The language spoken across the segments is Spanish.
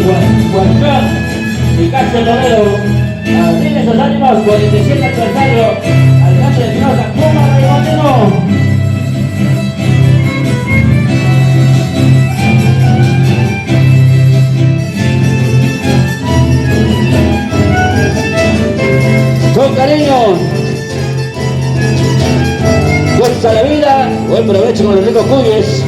Huachón y Cacho Toledo. Arriba esos ánimos, 47 aniversario. Alejandro Espinosa, Puma Raimundo. Con cariño, fuerza la vida, buen provecho con los ricos cuyes.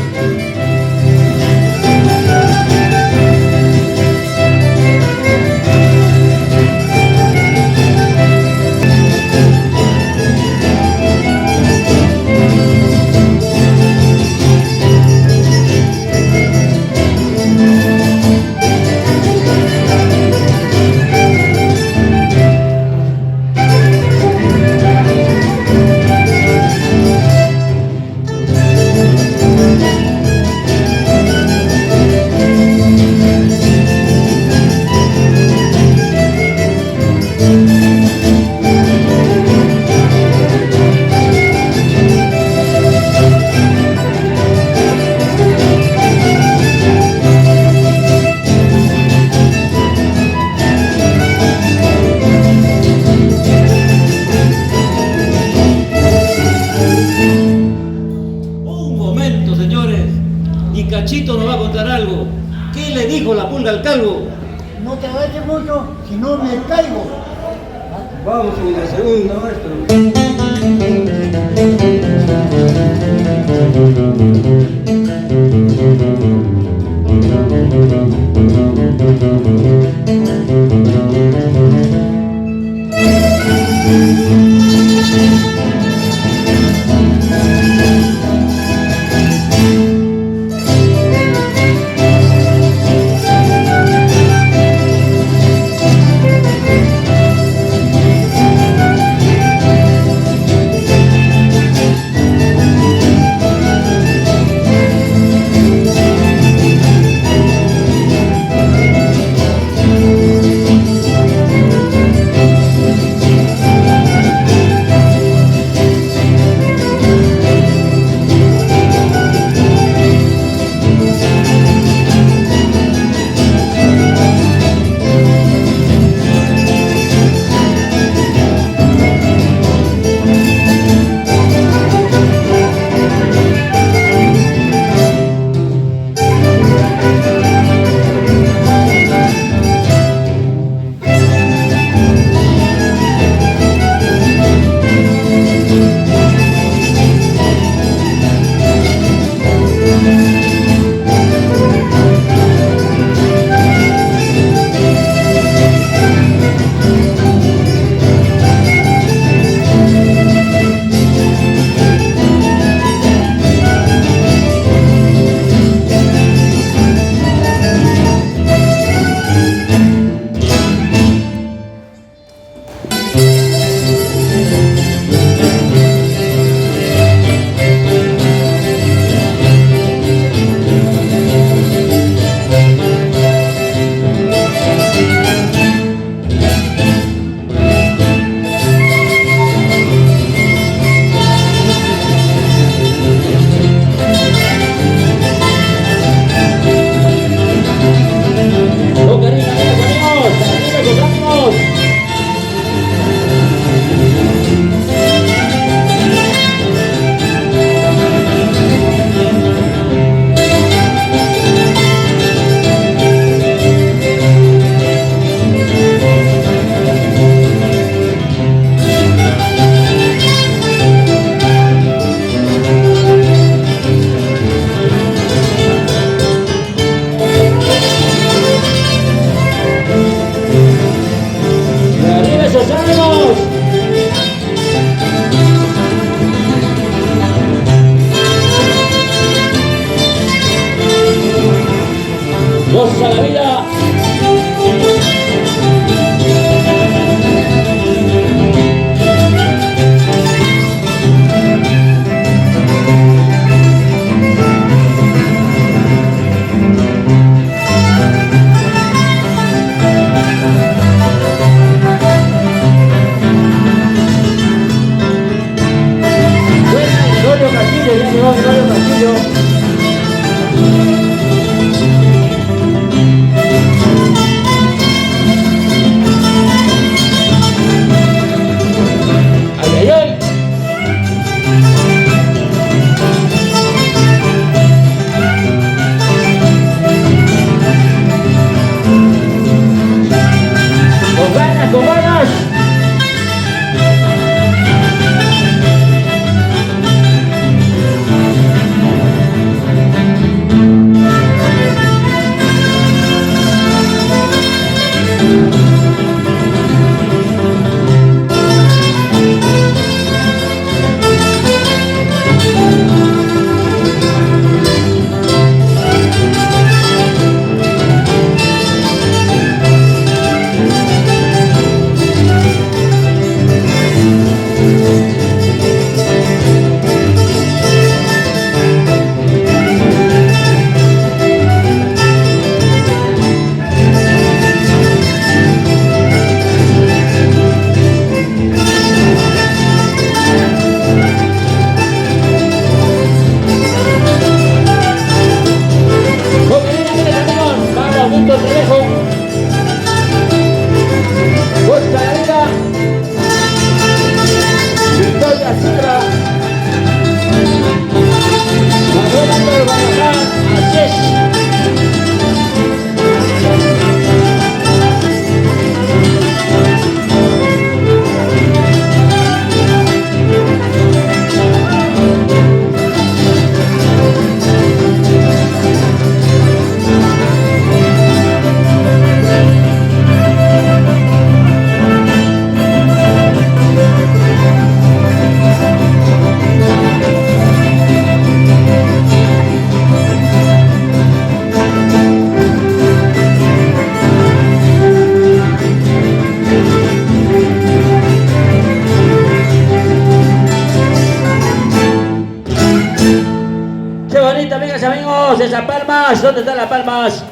Cachito nos va a contar algo. ¿Qué le dijo la pulga al calvo? No te agaches mucho, si no me caigo. Vamos en la segunda, maestro. Goza la vida. Gregorio Castillo, ya llegó Gregorio Castillo. Augusto Trejo, Costa La Vida, Victoria Sidra, Manuel Andrés Barragán, Asés. Qué bonita, amigas y amigos, esa Palmas. ¿Dónde están las Palmas?